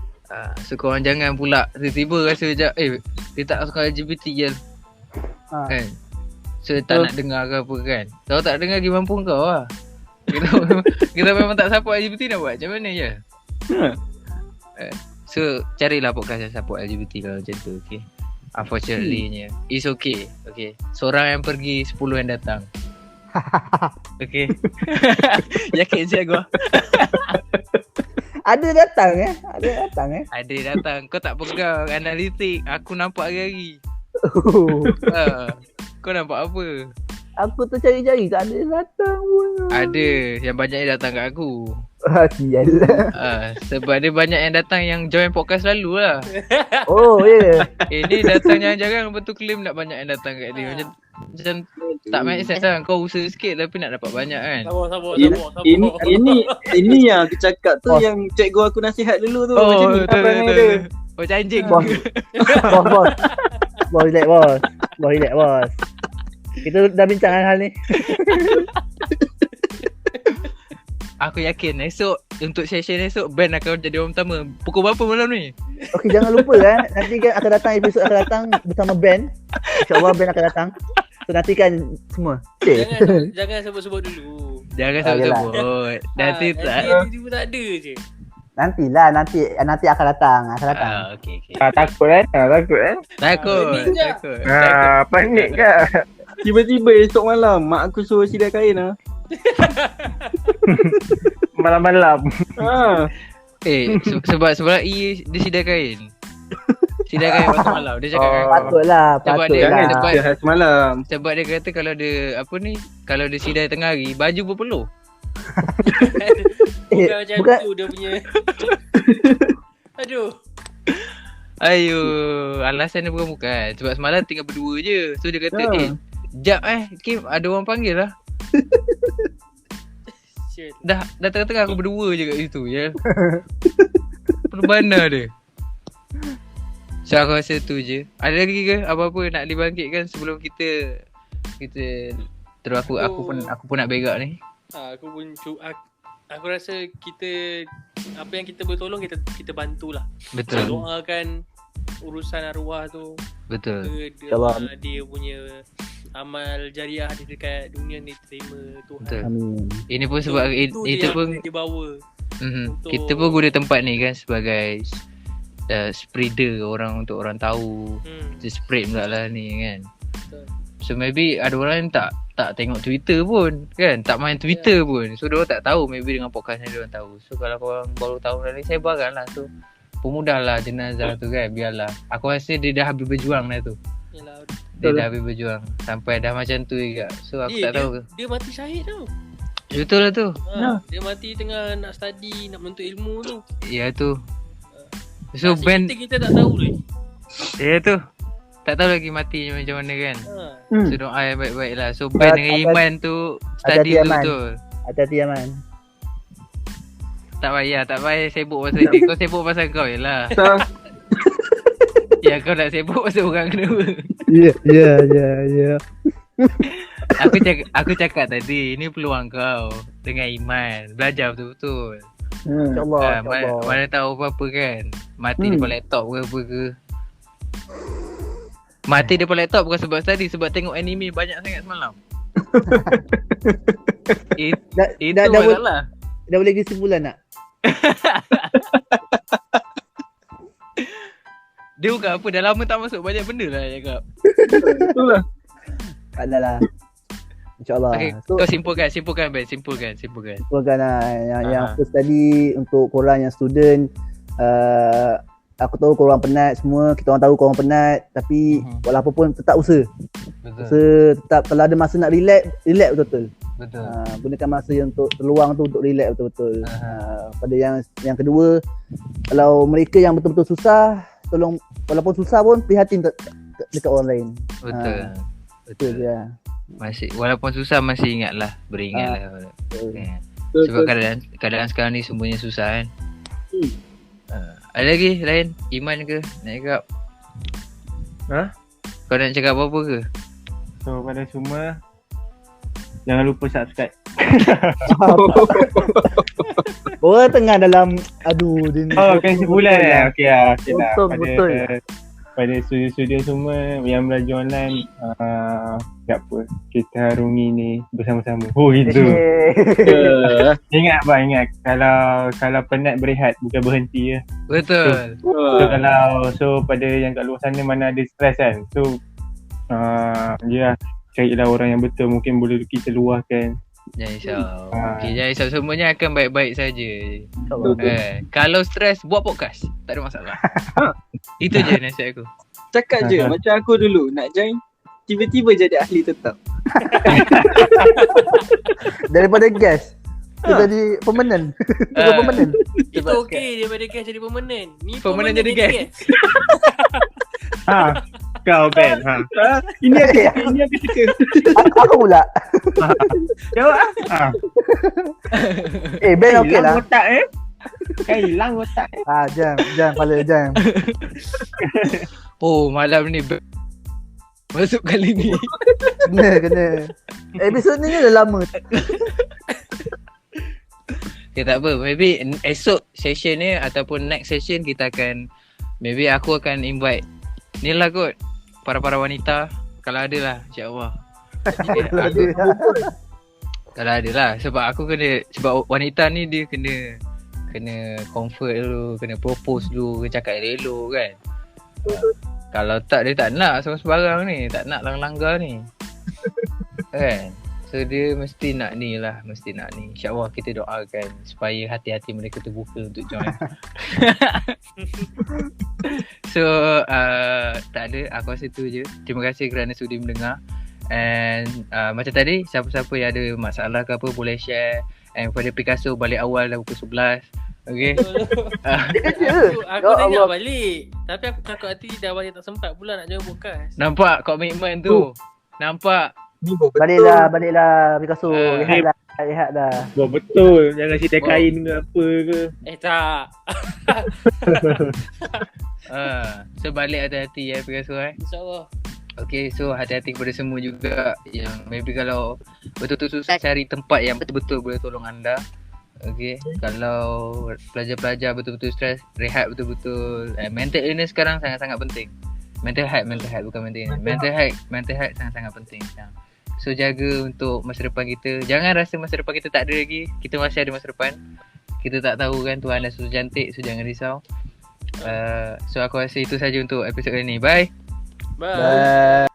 So korang jangan pula tiba-tiba rasa macam dia tak suka LGBT je kan. So tak nak dengar ke apa kan. Kalau tak dengar gimana pun kau lah. Kita memang tak support LGBT, nak buat macam mana je. So carilah podcast yang support LGBT kalau macam tu. Okay. Unfortunately it's okay. Okay. Seorang yang pergi 10 yang datang. Okay. Yakin saya gua. Ada datang. Ada datang. Kau tak pegang analitik. Aku nampak hari-hari. Kau nampak apa? Aku tercari-cari tak ada datang pun. Ada. Yang banyak yang datang kat aku. Sialah. Sebab dia banyak yang datang yang join podcast lalu lah. Oh ya. Ni datang jarang-jarang, lepas tu claim nak banyak yang datang kat dia. Macam tak make sense lah. Kau usaha sikit tapi nak dapat banyak kan. Sabar. Ini yang aku cakap tu, yang cikgu aku nasihat dulu tu. Macam ni betul. Macam anjing. Bos. Bos relax bos. Kita dah bincang hal ni. Aku yakin esok, untuk session esok, Ben akan jadi orang pertama. Pukul berapa malam ni? Okey, jangan lupa kan. Nanti kan akan datang episod akan datang bersama Ben. InsyaAllah Ben akan datang. So nantikan semua. Okay. Jangan sebut-sebut dulu. Jangan sebut-sebut. Nanti tak. Tiba-tiba tak ada je. Nantilah, nanti akan datang. Okay. Takut kan? Takut. Panik ke? Tiba-tiba esok malam mak aku suruh sidai kain lah. Malam-malam. Sebab dia sidai kain. Sidai kain pasal malam. Dia cakap kan. Patutlah. Sebab dia- Jangan sebab- istirahat semalam. Sebab dia kata kalau dia apa ni, kalau dia sidai tengah hari, baju berpeluh. Bukan macam bukan. tu dia punya. Aduh. Alasan dia bukan. Sebab semalam tinggal berdua je. So dia kata, Ya. jap Kim, ada orang panggil lah. Shit. Dah tengah-tengah aku berdua je kat situ ya. Perbana dia. So aku rasa tu je. Ada lagi ke apa-apa nak dibangkitkan sebelum kita terus aku pun nak berak ni. Aku pun aku rasa kita apa yang kita boleh tolong kita bantulah. Betul. Doakan urusan arwah tu. Betul. Dia punya amal jariah dia dekat dunia ni terima Tuhan. Betul. Amin. Ini pun sebab itu pun dia bawa. Untuk- kita pun guna tempat ni kan sebagai spreader untuk orang tahu. Dia spread pula lah ni kan. Betul. So maybe ada orang yang tak tengok Twitter pun kan, tak main Twitter pun. So diorang tak tahu, maybe dengan podcast ni diorang tahu. So kalau korang baru tahu dari sebarkan lah. So pemudahlah jenazah tu kan, biarlah. Aku rasa dia dah habis berjuang dah tu. Yalah. Dia dah habis berjuang sampai dah macam tu juga. So aku tak tahu ke. Dia mati syahid tau. Betul lah tu. Dia mati tengah nak study, nak menuntut ilmu tu. Ya tu. So Nasib band kita tak tahu lagi. ya tu. Tak tahu lagi mati macam mana kan. So doa yang baik-baik lah. So band dengan Hati- iman tu study hati-hati, tu Aman. betul. Hati-hati Aman. Tak payah sibuk pasal dia. Kau sibuk pasal kau je lah. Tak. Ya kau nak sibuk pasal orang kedua. Ya. Aku cakap tadi, ini peluang kau dengan iman. Belajar betul-betul. InsyaAllah. Mana tahu apa-apa kan. Mati depan laptop ke apa ke. Mati depan laptop bukan sebab study, sebab tengok anime banyak sangat semalam. Itu dah masalah. Dah boleh kesimpulan tak? Dia bukan apa, dah lama tak masuk banyak benda lah cakap. Betul lah. Tak ada lah. InsyaAllah. Okay, So, kau simpulkan Ben, simpulkan. bukan lah. Yang first tadi untuk korang yang student, aku tahu korang penat semua, kita orang tahu korang penat, tapi walaupun pun tetap usaha. Tetap kalau ada masa nak relax betul-betul. Betul. Gunakan masa yang untuk terluang tu untuk relax betul-betul. Pada yang kedua, kalau mereka yang betul-betul susah, tolong walaupun susah pun prihatin dekat orang lain. Betul je. Masih walaupun susah masih ingatlah, beringatlah. Kan. Sebab keadaan sekarang ni semuanya susah kan. Ada lagi lain iman ke nak cakap? Kau nak cakap apa-apa ke? So pada semua, jangan lupa subscribe. Orang tengah dalam dia ni. Kan sebulan Okey lah. Betul. Pada studio-studio semua yang belajar online, tak apa, kita harungi ni bersama-sama. Itu. Ingat kalau penat berehat, bukan berhenti ya. Betul. So pada yang kat luar sana mana ada stres kan. So carilah orang yang betul, mungkin boleh kita luahkan. Jangan risau. Okey, jangan risau, semuanya akan baik-baik saja. Kalau stres, buat podcast. Tak ada masalah. Itu je nasihat aku. Cakap je macam aku dulu nak join, tiba-tiba jadi ahli tetap. Daripada guest dia jadi permanent. Bukan permanent. Itu okey daripada guest jadi permanent. Ni Permanent jadi guest. Kau Ben. Ini aku suka. Aku pula. Jawab Ben okey lah. Otak kan hilang otak. Jam kepala jam. Oh, malam ni masuk kali ni. Kena. Episod ni dah lama. Okay, tak apa. Maybe esok session ni ataupun next session kita akan, maybe aku akan invite ni lah kot, para-para wanita. Kalau ada lah, insyaAllah. Kalau ada lah. Sebab aku sebab wanita ni dia kena comfort dulu, kena propose dulu, kena cakap elok kan. Kalau tak, dia tak nak sembarang ni, tak nak langgar ni. Kan? So dia mesti nak ni. InsyaAllah kita doakan supaya hati-hati mereka terbuka untuk join. So tak ada, aku rasa tu je. Terima kasih kerana sudi mendengar. And macam tadi, siapa-siapa yang ada masalah ke apa boleh share. And pada Picasso balik awal dah pukul 11. Okay. Aku dengar balik. Tapi aku takut hati dah balik tak sempat pula nak jawab podcast. Nampak komitmen tu. Nampak. Baliklah Picasso. Rehat dah. Betul. Jangan cerita kain ke apa ke. Tak. So balik hati-hati Picasso InsyaAllah. Okay, so hati-hati kepada semua juga yang maybe kalau betul-betul susah cari tempat yang betul-betul boleh tolong anda. Okay, kalau pelajar-pelajar betul-betul stres, rehat betul-betul. Mental illness sekarang sangat-sangat penting. Mental health bukan mental illness. Mental health sangat-sangat penting sekarang. So jaga untuk masa depan kita. Jangan rasa masa depan kita tak ada lagi. Kita masih ada masa depan. Kita tak tahu kan Tuhan dah suruh cantik, so jangan risau. So aku rasa itu saja untuk episod kali ni. Bye. Bye.